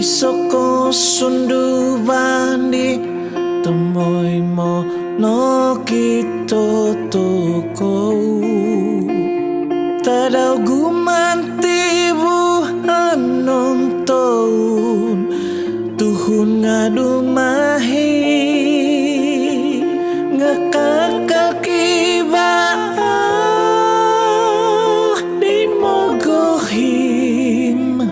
Soko sundu bandi temoy mo no kito toko tadaw gumanti buhanom taon tuhun nga dumahi nga kakakiba di mo gohim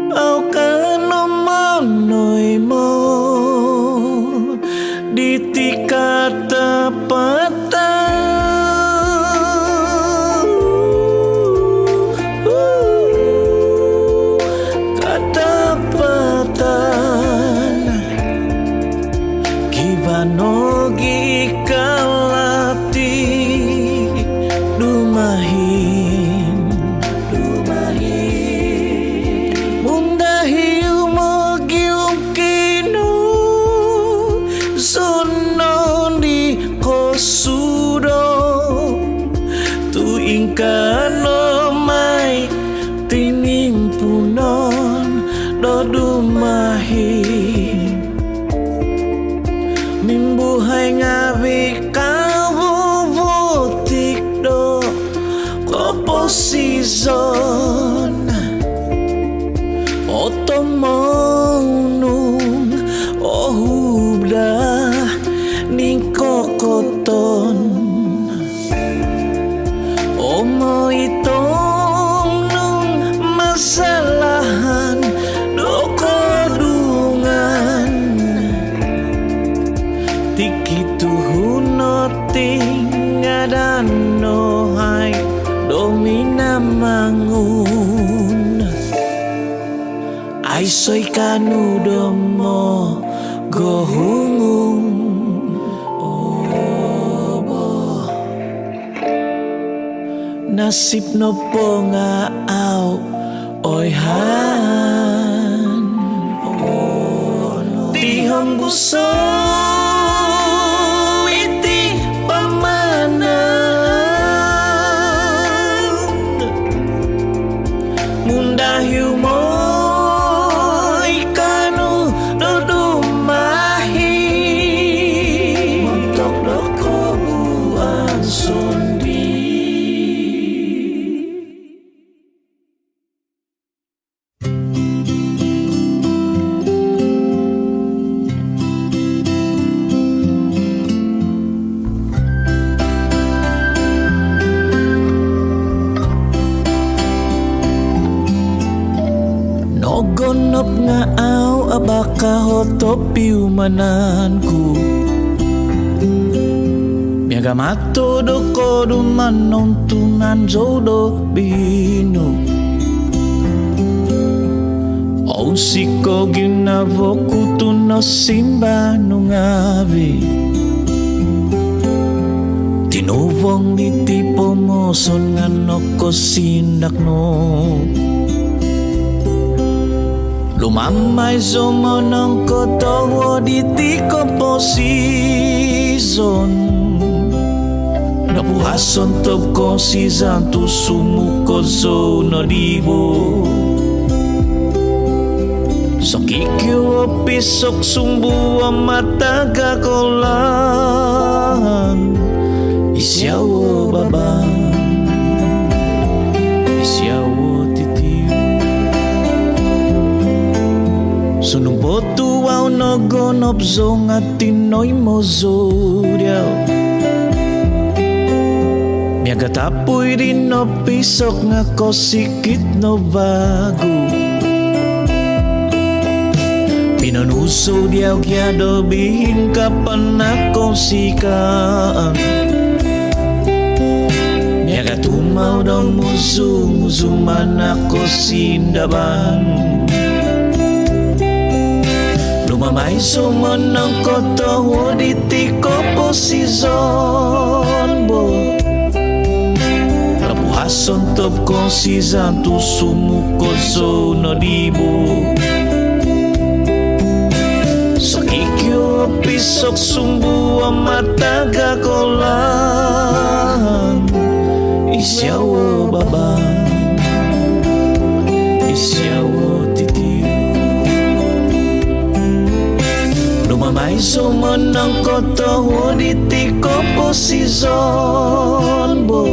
au kanomonoy mo di tikata katapatan kibanogi kalati dumahim mundahi umogium kinu sonon di kosudo tuing kanomay tinimpunon do dumahim mimbuhay ngawi kabubutik do koposizon otomonung ohubda ning kokoton omo itong nung masalahan do kodungan tikituhunoting ngadanohay domina mangun ay soy kanudo mo gohungum obo nasib no po nga aw oy han tihong gusto iti pamanan mundahiu mo ikanu do dumahi montok do kobuan sundi. Nogonop nga aw abaka hotopiu mananku miaga mato do kodu manong tunan jodo binu o siko ginavoku tuno simba nungabi tinubong ditipo mo son ngano ko sindak no lumamay sumonong kotowo di komposison nabuhason top ko si zantu sumuko so no dibo so kikyo pisok sumbu mataga kolan isyawo babang isyawo titiu sunung botu wow nogonop zong at tinoy mo zodiaw miaga tapoy rin no pisok nga ko sikit no bago pinanuso diaw kya dobihin kapan ako sikaan miaga tumaw daw musu man ako sindaban lumamay sumonong kotowo di komposison bo labuhason top ko si zantu sumuko so no dibo so kikyo pisok sumbu mataga kolan isyawo babang isyawo Sumenang koto woditi kopo season bo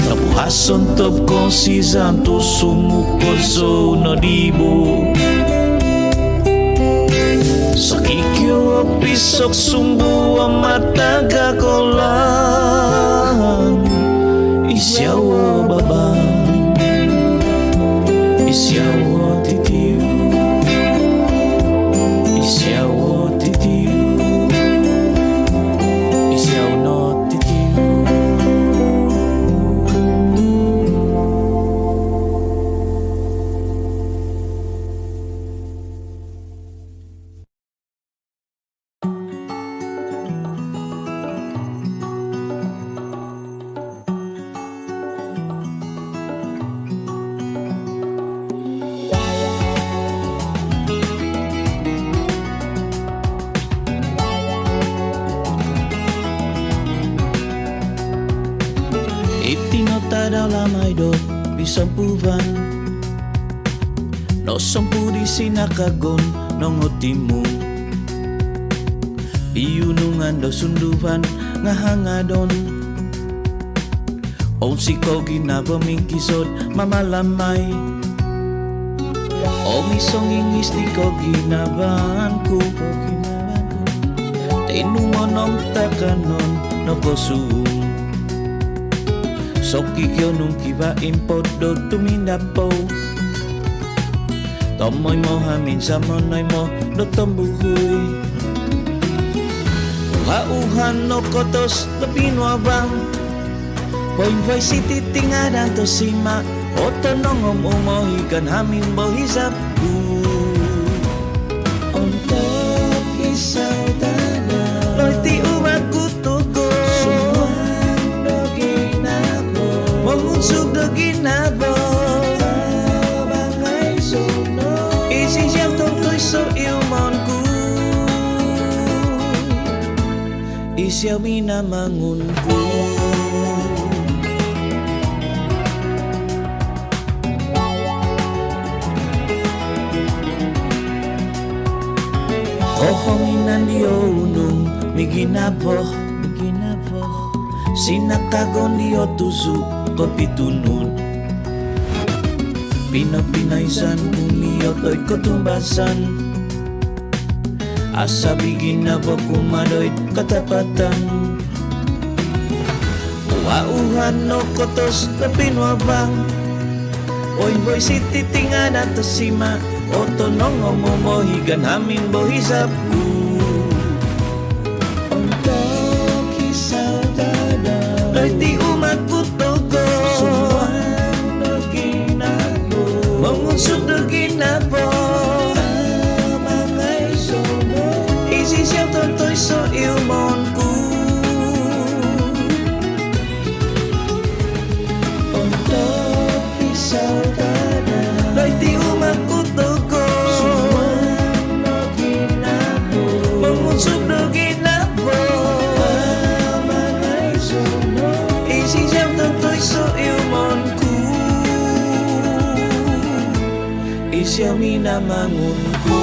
Lapuhason top ko season to sumuko so no dibo Sakikyo pisok sumbu mataga kolan Isyawa babang Isyawa titiu Isyawa titiu Isyaw no titiu Dalam hidup pisampuvan no sampuri sinakagon nongotimu iunungan do sunduvan ngahangadon o siko ginabamingkisod mamalamay o misong ingis di ko ginabanku tinumonong takanon no kosuum Soki kyo nung kiba import do tumindapo Tomoy mo hamin sa monoy mo do tombuhuy Uha-uhan no kotos do pinwabang Poin-poy siti tingadan to sima Oto nongom umohikan hamin bohisap Untuk isaw dada Loy ti umat kutugo Sugdo ginabo Bangay sugno Isi siyang tungtoy so ilmonku Isyaw minamangunku Kohominan diyo unong Miginabo Sinakagon diyo tusu Kopitunun Pinapinaisan umiyot oy kotumbasan Asa bigin na ba kumadoy katapatan Uha-uhan no kotos na pinwabang Oy boy siti tingadan to sima Oto nong omomohigan hamin bohisapku Untuk kisaw dada Loy ti umat puto Sugdo ginabo Amangay sono Isi siyang tontoy so ilmonku Untuk isaw dada Loy ti umakutugo Sumano ginabo Sugdo ginabo Amangay sono Isi siyang tontoy so ilmonku Isyaw minamangunku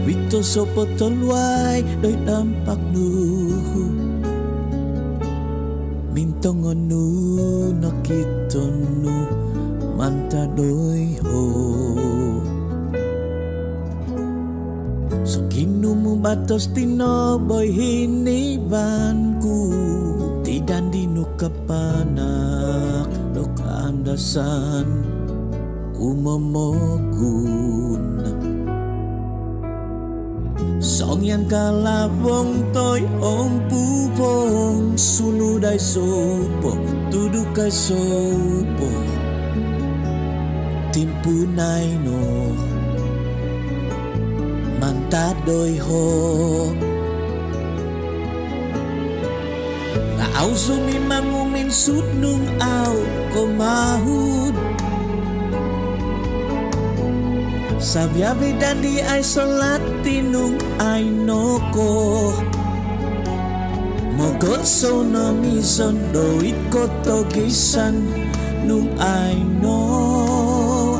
Wito sopo tolway doy tampak nu Mintongon nu nakiton nu manta doy ho So kinumu batos tinoboy hinibanku Bidan di nukapanak lo kaandasan kumomogun song yang kalabong toy om pupong sunudai sopo tudukai sopo timpunay no mantadoy ho nga au sumimangumin sudnung au komahud Sabyabi dan di ay salat tinung ay noko Mogot so na mison doit ko togisan nung ay no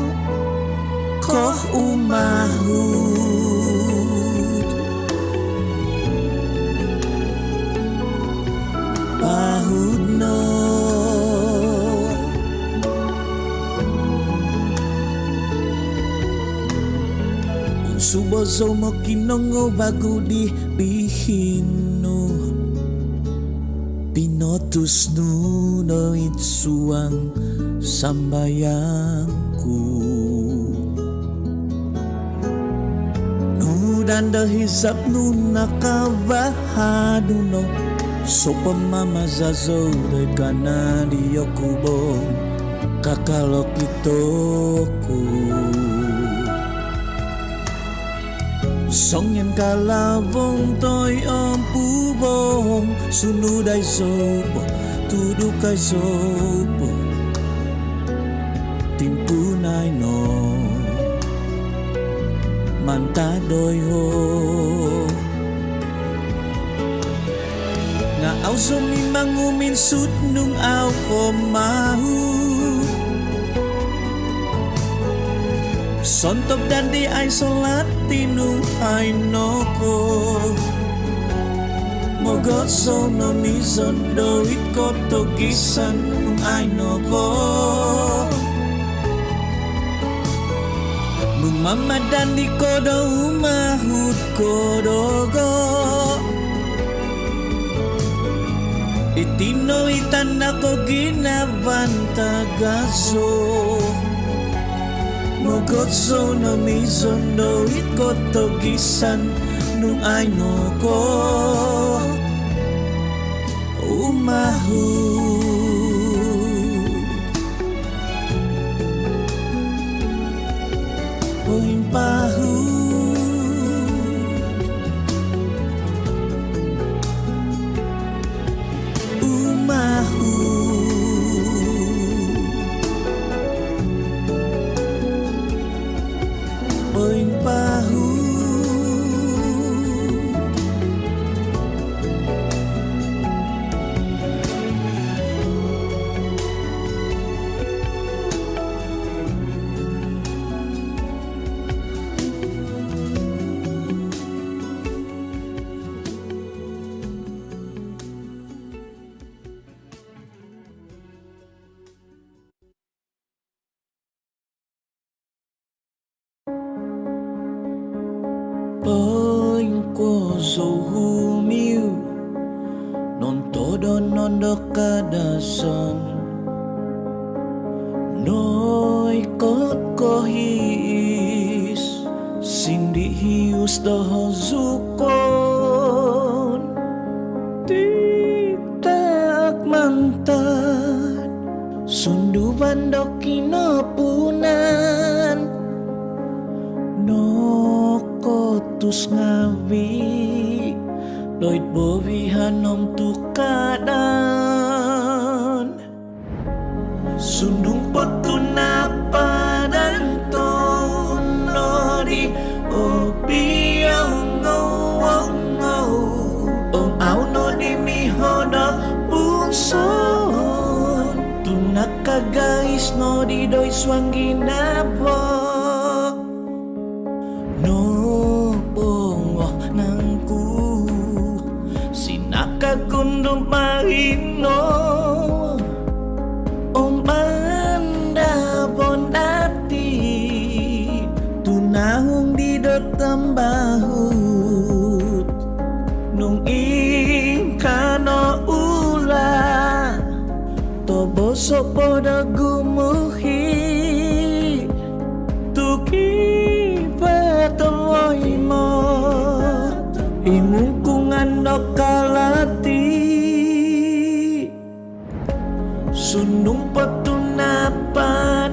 Koh umahud Pahud no Subozo mo kinongo bago di bihino Pinotus nuno itsuang sambayangku Nudan dahisap nunakabahado no So pamamazazo de kanadiyo kubong kakalok itoku Song yang kalabong toy ang pubong Sunod ay sopo, tudok ay sopo Timpunay no Mantadoy ho Nga aw sumimangumin sud nung aw komahu Sontop dan di ay salat tinung ay noko Mogot so no mison doit ko togisan nung ay noko Nung mamadan di ko do umahud ko dogo Itinoitan ako ginabantagaso Mogot so na mison doit ko togisan nung ay noko umahud Poing pahud umahud Poing pahud Poing ko so humiu Non todo non dokadasan Noi kot kohis Sindi hius doho zukon Titak mantan Sunduban dokinopunan Kotus ngawi Doit bovihan om tukadan Sundung potunapa dan tonori Opiyaw ngaw Om au no di mihoda punson Tunakagais no di doy swang ginabo Kagundong mahino Om anda bondati Tunahong di tambahut Nung ingkano ulan puso podo gumuhi tuki patuloy mo imong kungan no kalati sunung patunapan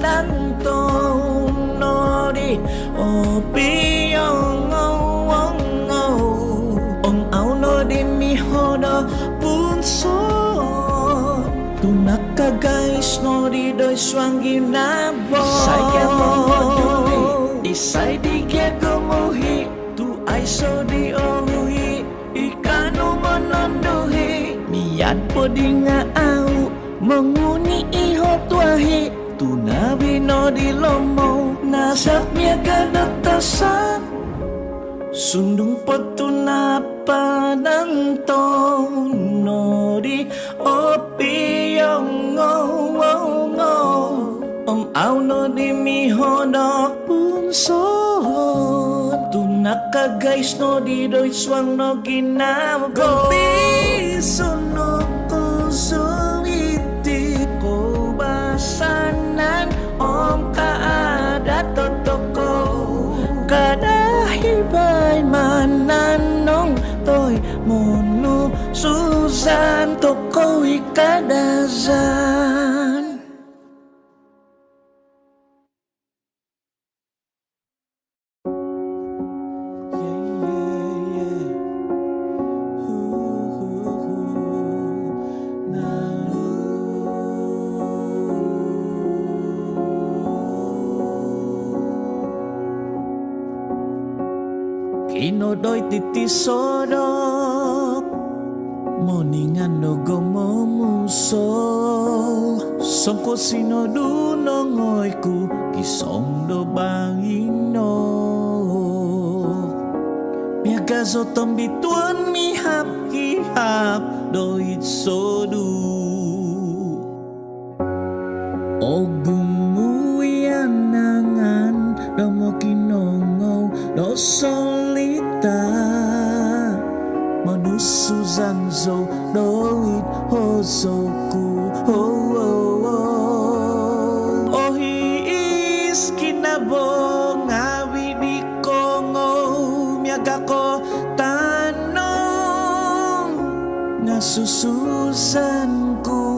tong nori o piyong ong au no di mi hodo punso tunak ka guys no di doy swangi na bo sai ke mo isai di ke kumuhi tu ai so di ohi ikanu mononduhi miat po di nga au menguni iho tuahi tu nabi no di lomo nasab mia kadatasan sundung petunapa ng tono di opiyong au no di mihono punso tunak ka guys no di doy swang no ginamgo bisono ko suwiti ko basanan om kaada totoko kada hibay mananong toy mono susan toko ikadazan. Inodoy titisodok moningan no gomomuso songko sinodunongoy ku kisong do bangino miagazo tombituan mihap kihap doit sodu ogumuyan nangan domo kinongo do solita manusuzanzo doit hozoku ohis kinabong awi di kongo miaga ko tanong nasususanku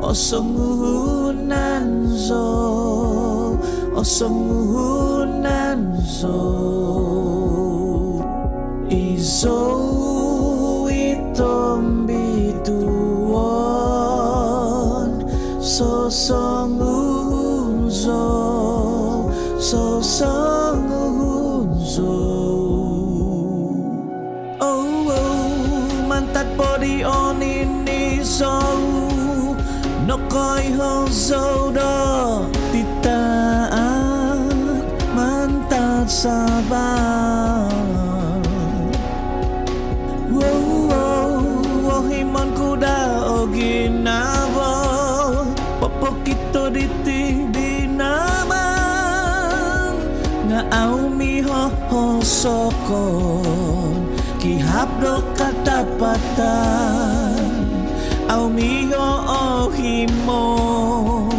Osangunanzo izo itombituon sosongunzo mantat podi oninizo nokoy hozodo titaak mantat sabang himon kuda o ginabo popokito diti dinamang nga aumiho hosokon kihapdo katapatan aumiho o himon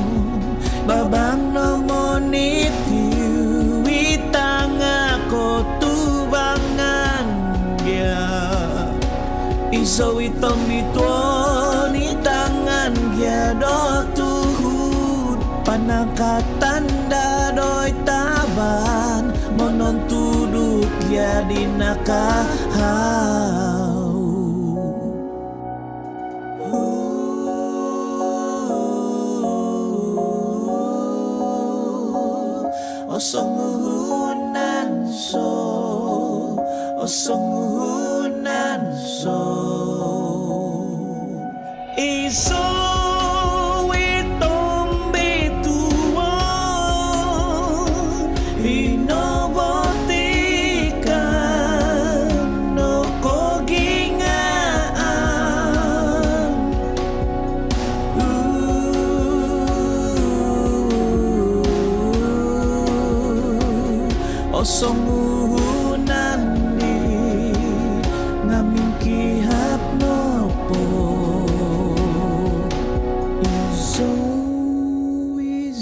babang no monitiu itang ako tubangan ya iso itong ituon itangan ya do tuhud panangkatanda doy taban monon tuduk ya dinakahaw Osangunanzo iso itong bituon inobotikan no kogingaan Osangunanzo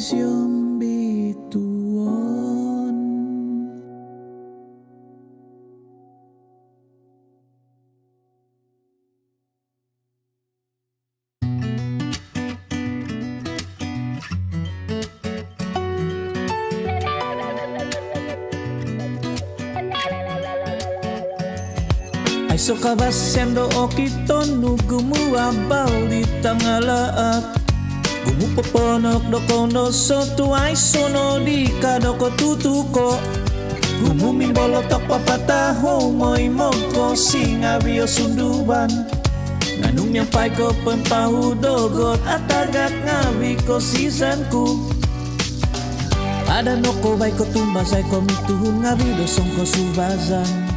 siyong bituon. Ay so kabasendo o kiton no gumuabal di tangalaak. Gumupoponok do kono so tuay sono di kadoko tutuko. Gumumimbolotok papataho moy moko singabio sunduban. Nganong yang pay ko pempahudogot at agak ngawi ko sisanku. Ada no ko bay ko tumbasay ko mituhun ngawi dosong ko subazan.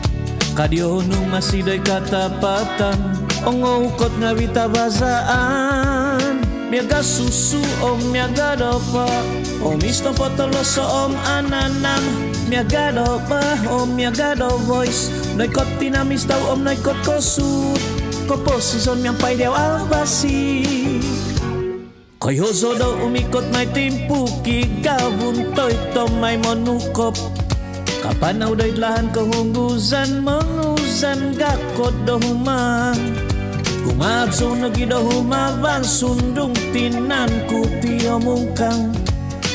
Kadio nung masiday katapatan ongo ukot nga witabazaan. Miaga susu om miaga dopa om isto potolo so om ananam. Miaga dopa om miaga do voice noikot tinamis daw om noikot kosut. Komposison miyang pay dew albasi. Koy hozo daw umikot may timpuki gabun toy to may monukop. Kapanaw da'y lahan kahunggusan manguzan gakot dahuma. Kumadso nagidahumaban sundong tinan ku tiyo mungkang.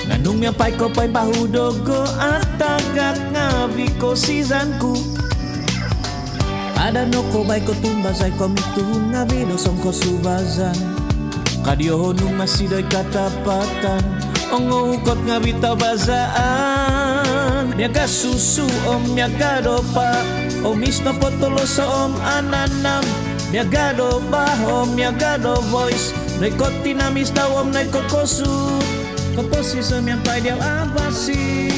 Nganong yang pay ko pay bahudogo at tagak ngabi ko sizanku. Ada no ko bay ko tumbasay ko mitun ngabi dosong ko subazan. Kadio nung masiday katapatan ongo ukot ngabi tabazaan. Miaga susu om miaga dopa om isno potolo sa om ananam. Miaga dopa om miaga do voice noikot tinamis daw om noikot kosut. Komposison yang pay diaw abasi.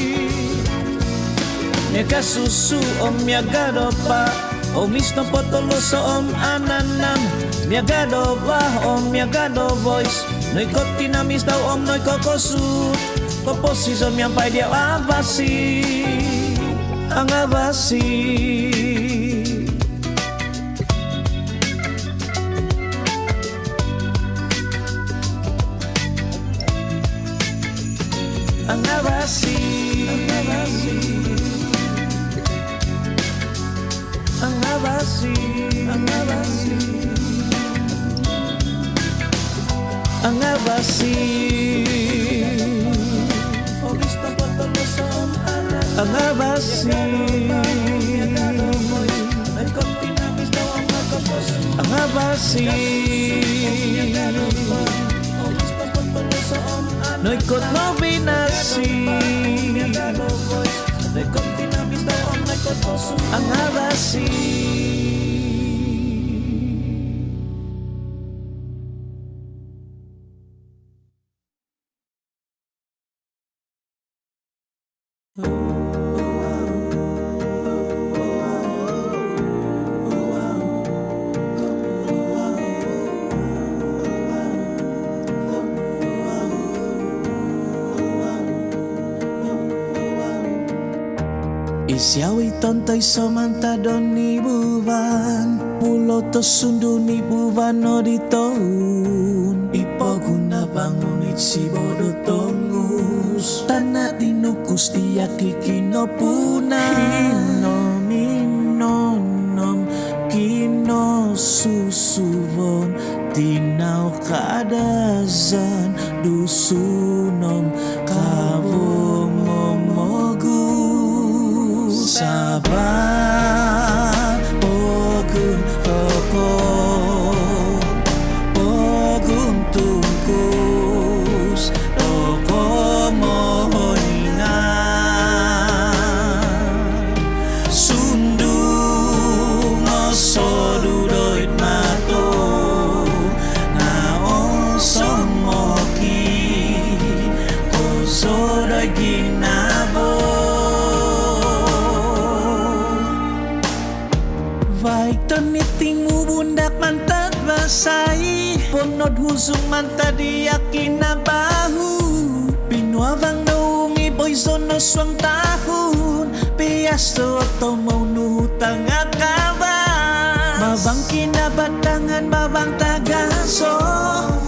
Miaga susu om miaga dopa om isno potolo sa om ananam. Miaga dopa om miaga do voice noikot tinamis daw om noikot kosut. Komposison yang pay diaw abasi. Ang abasi. Ang abasi. Ang abasi. Ang abasi. Ang abasi. Ang abasi. Ang abasi. Noikot no binasi. Ang abasi. Isyawi tontoy somantadon ni buban pulo to sundu ni buban no ditoun. Ipoguna bangunit si bodo tongus tanah tinukus tiaki kinopuna. Hinom inonom kino susubon tinaw kadazan dusunom kabomomogu. Sabah pogun toko pogun tungkus toko mohina sundung osodudoit mato naon somoki osodoy ginabo. Vai toniting ubundak mantad basay ponod husung mantad diyakin na bahu. Pinuabang noong iboyson no swang tahun piyasto to maunutang akaban. Mabang kinabatangan babang tagaso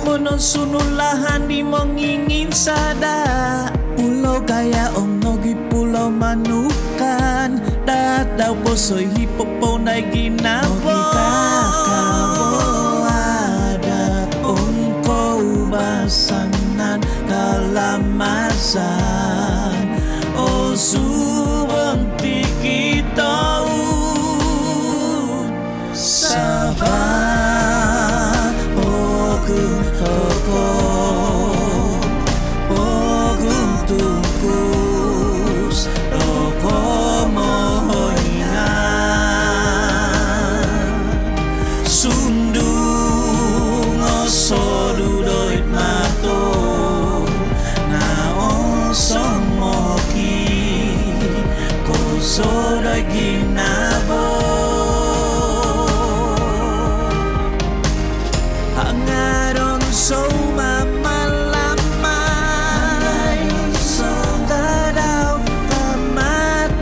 mono non sunulahan di mengingin sada. Pulau kaya om nogi pulau manukan. Dadaw po soy hipopo na ginabo. Ada ongko basanan kalamasan. O subang tikitaw Sabah Ogun toko Ogun tungkus Toko mohoingan Sundung osodu doit mato Naon somoki Koso doit ginabo Hangaron so mamalamay So tadaw kamatan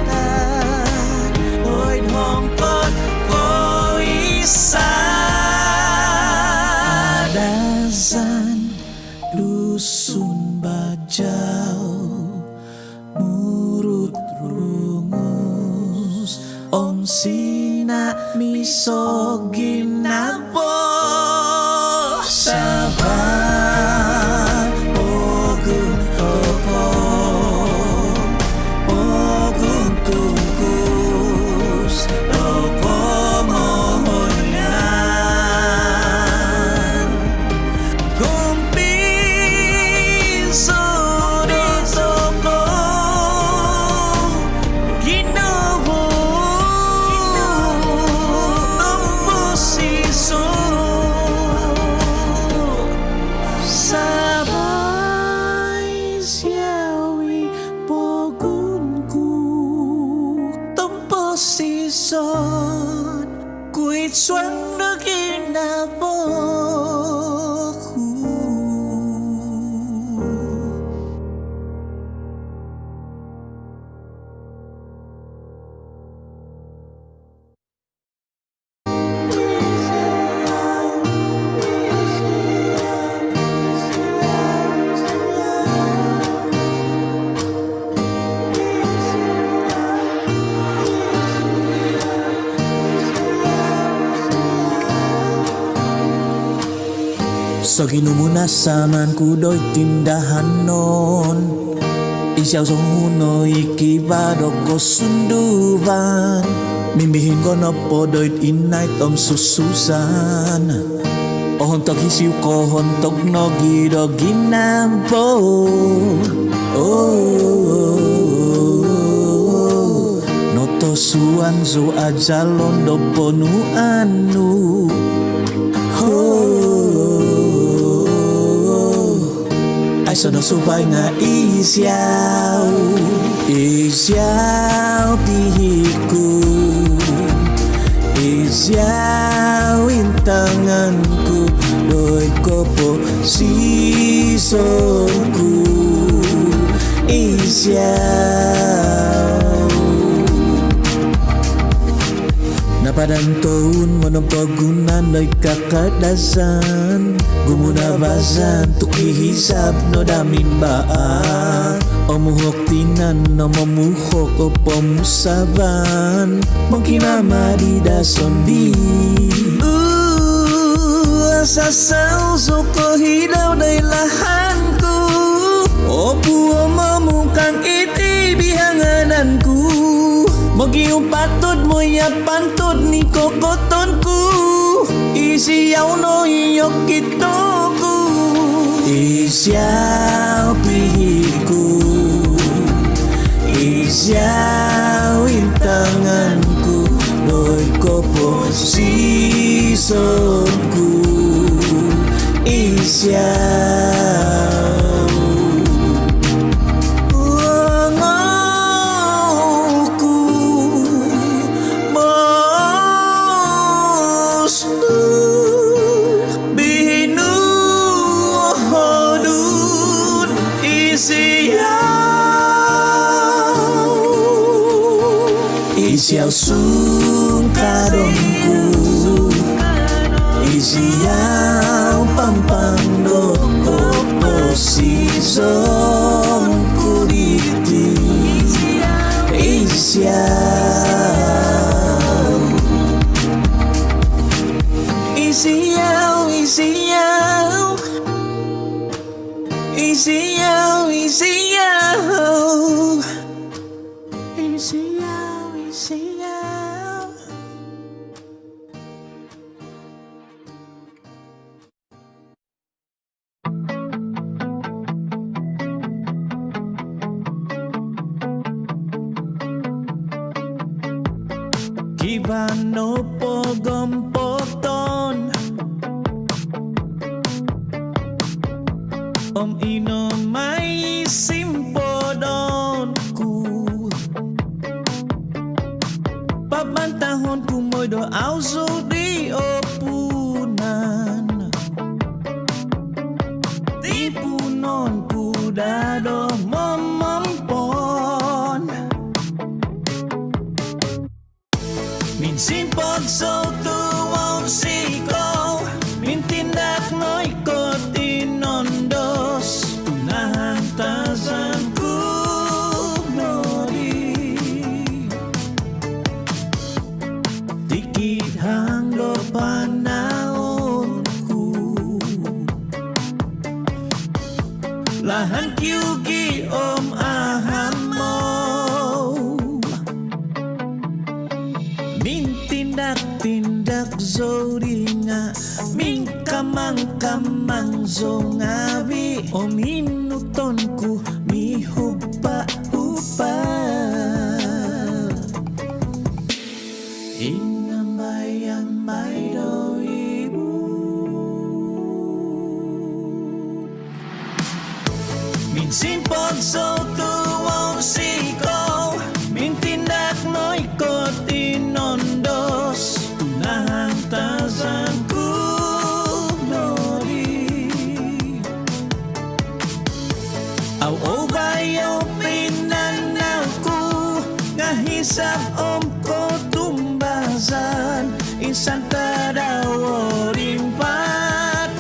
Oy hongkot ko isa Adasan dusun bajaw Murut rungus Om sina misoginabo Sabah Ogun toko Ogun tungkus Toko mohoingan Gumpin sore toko Ginawa Temposiso Sabay siyawi pogunku Temposison Kuit suang na ginabo Sa ginumunasanan ko do'y tindahan non Isyaw sa muno ikibado ko sunduban Mimbihin ko na po do'y inay tom sususan O hontok hisiw ko hontok no gido ginampo Noto suan zo ajalon do ponuanu Ay sono subay nga isyaw Isyaw pihiku Isyaw intanganku Doy ko po sisonku Isyaw Napadantoon mo ng pagunan ay kakadasan Gumunabasan tukihisap no damimbaan O muhok tinan no mamuhok o pamusaban Mong kinamadida sondi Asasaw so ko hidaw day lahanku O buo mamukang itibihangananku Magiyong patod mo ya pantod ni kokotonku Isiyaw no iyok kitoku Isiyaw pihiku Isiyaw intanganku Doy ko po sisonku Isiyaw Isiyaw sungkarongku Isiyaw pampangdot season kuriti isiaw isiaw isiaw isiaw isiaw isiaw isiaw. Kibano pogompoton ino may simpodon ku pabantahon ku mo'y do auso di opunan di punon ku dado momompon minsin pagso tuwang siko mintindak no'y ko tinondos unahan tazan ku nori dikit hanggo panahon ku lahan kyugi om aham mo tindak zoringa min kamang zongawi o minuton ku mi hupa inambay do ibu min simpog so tuwang siko min tindak no'y ko tinondos unahan tazan ku nori aw obayo pinanaw ku ngahisap om ko tumbazan insan tadaw rimpatan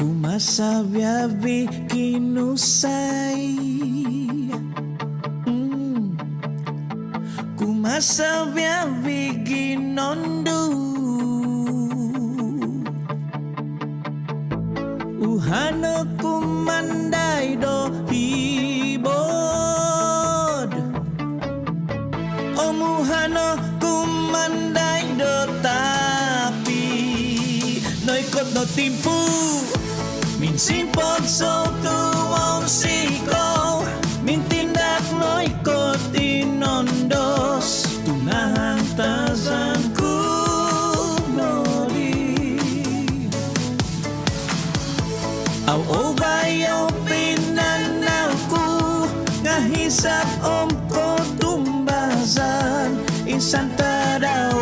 kumasabyabi kinusay kumasabyabi ginondu uhano kumanday do hibod omuhano kumanday do tapi noikot no timpu min simpod so tuwang siko min tindak noikot inondos tunahang tazan ku nori aw obayo pinanaw ku ngahisap om ko tumbazan insan tadaw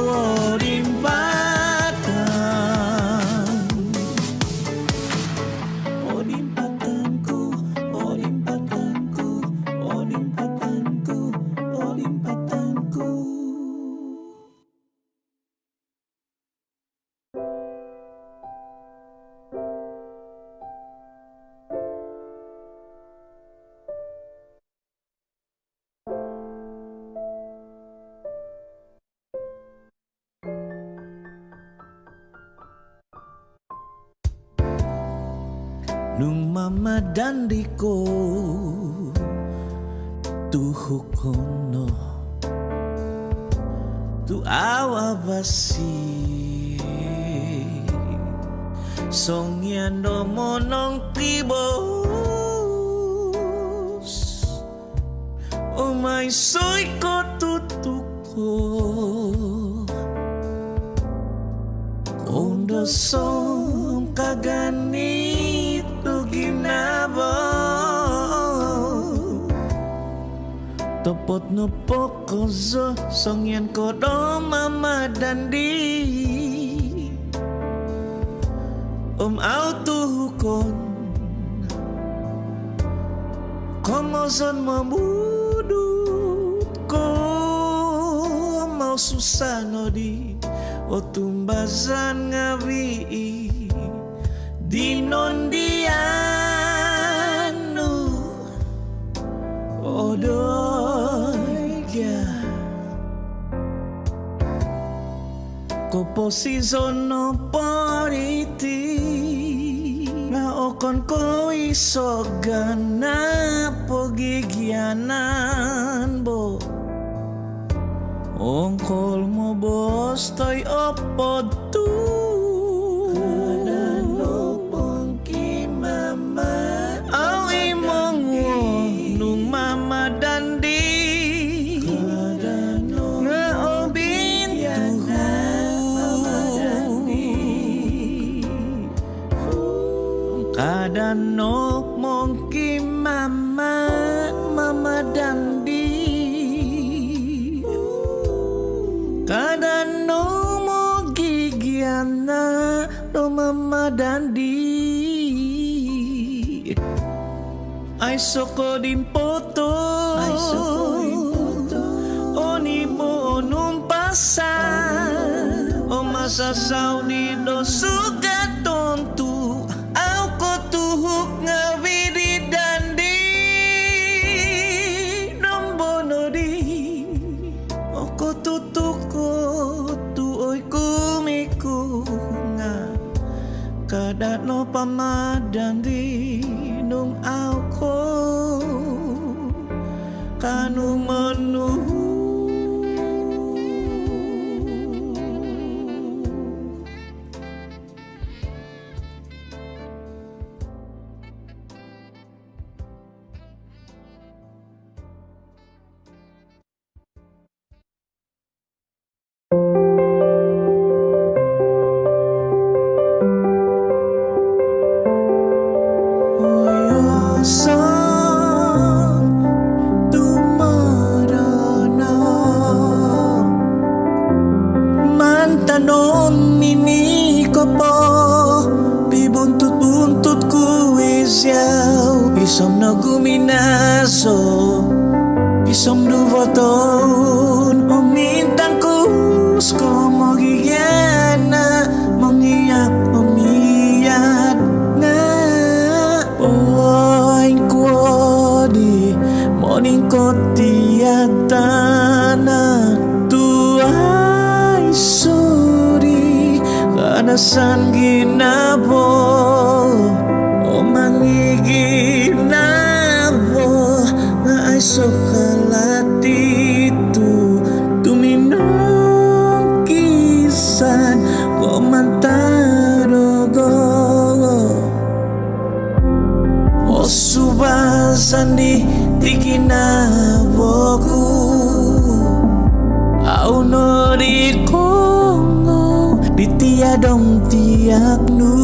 rimpatan orimpatan ku nung mamadan ko tuhuk kono tu awa basi songyan do monong tibos umay soy ko tutuko kondo song kaganito ginabo topot no poko zo songyan ko do mamadandi autuhukon komozon mamudut ko mau susah no di o tumbazan ngawi dinondiano odoiga kopo sizono poriti nga okon ko isogan na pagigyanan bo ongkol mo bos to'y opod tu kadano pongki mama aw imong nung mama dandi kadano nga obintuhu kadano pongki mama mama dandi kadano mo gigiana no mama dandi ay soko dimpoto oni mo numpasa o masasaw ni do sugat tontu au ko tuhuk nga widi dandi nombono di oko tutuko tuoy kumiku nga kadat no pamadan di nung ako kanung menuhu Mantanon mini ko po bibuntut-buntut ku isyaw isom na guminaso isom duvoton o mintang kusko mogigana mangiyak umiyat nga poing kuodi morning ko tiyatana tuay suri kanasan ginabo o mangiginabo nga ay sokalatitu tuminong kisan ko mantarogo o subasan di tikinaboku au no di kongo di tiadong tiaknu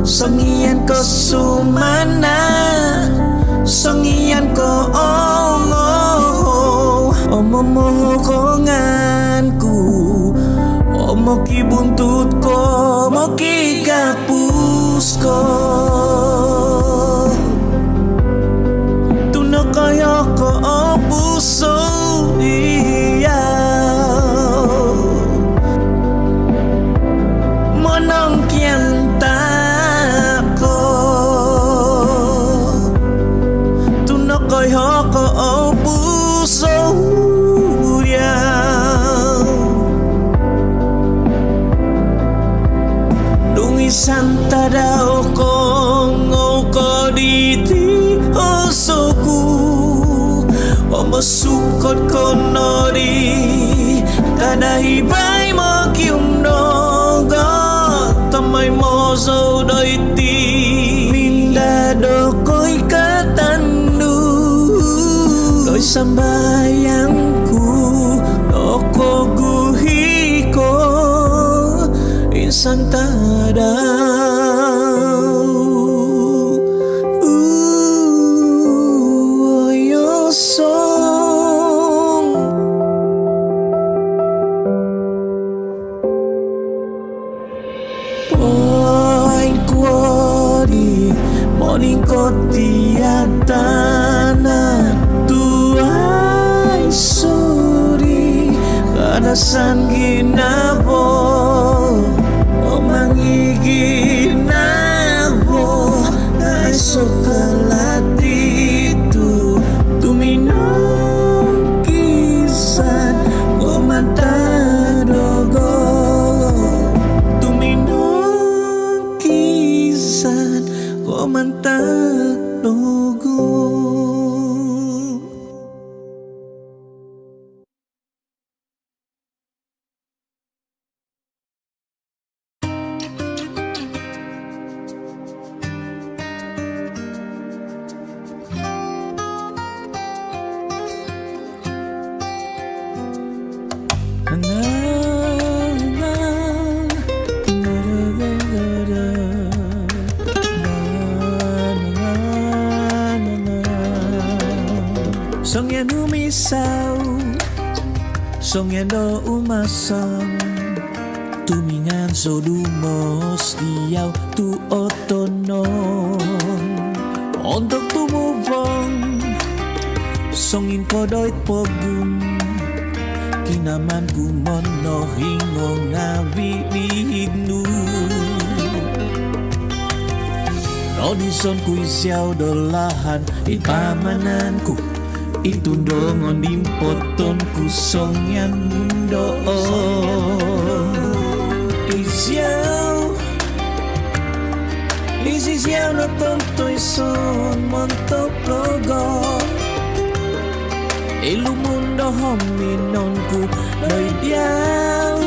songian ko sumana songian ko ongo omomo konganku omo kibuntut ko mo kikapus ko tuno kaya ko o puso iya monong kianta ko tuno kaya ko o puso iya dungi santa daw ko ngoko diti osoku omasukot kono di kadahibay mo kiumnoga tamay mo so doiti mindado ko'y katandu ko'y sambayangku doko guhi ko insan tadaw song poing kuodi morning ko tiyatana tuay suri kanasan ginabo o mangi có man ta đồ gu. Songnya numi sao, songnya do umasang, tumingan so dumos diyaw tu otonon. Untuk tumuvong, songin ko do'y pogum, kinaman kumon no hingong na bibignu. Rodison ku'y siyaw dolahan, ipamanan ko itundongon dimpoton kusong yan mundo. Isiyaw na tonto'y son montok logo. Ilumundo hominon ku do'y diyaw.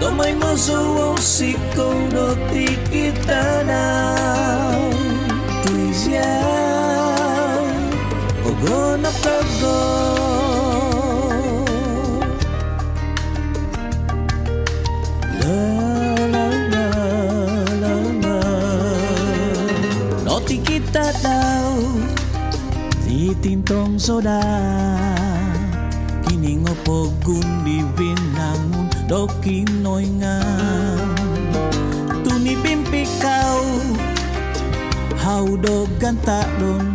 Tomay masuwaw sikaw do ti kita daw. Tuy siyaw ogo na kago. La la la la la. No ti kita daw. Tintong soda kini ngopogun di binangun doking noy ngang tuni bimpi kau hau do ganta don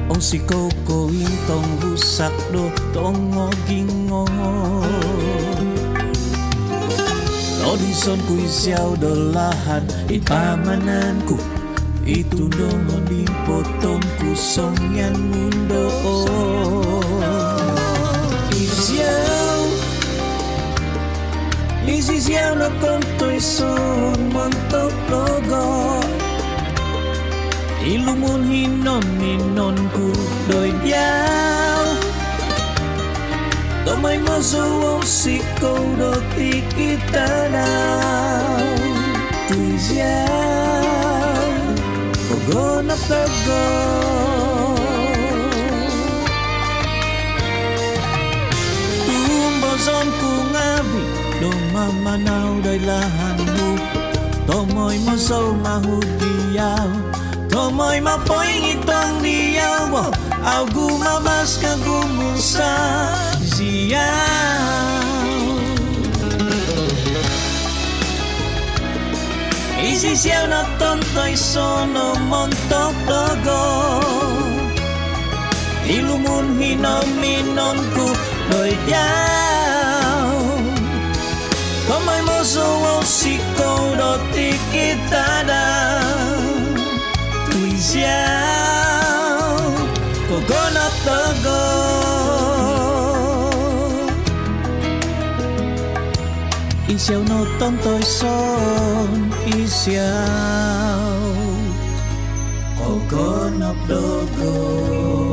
o si koko intong busak do tongo gingo. Rodison ku'y siyaw dolahan ipamananku itu dongon di potong kusong yan mundo. Isiyaw na tonto'y son montok logo. Ilumun hinon ku do'y diyaw. Tomay masuwaw sikaw do ti kita daw. Tuy siyaw ogo na kago. Tumbozon ku ngabi do mamanaw day lahanmu. Tomoy mo so mahudiyaw, tomoy mapoy ngitong diyaw. Au gumabas ka gumusa siyaw. Isisiyaw na tonto'y sono montok logo. Ilumun hinominon ku do'y diyaw. Kamay mo suwaw sikaw do ti kita daw. Tuy siyaw kogo na tago. Isiyaw no tonto'y son isiyaw kogo na tago.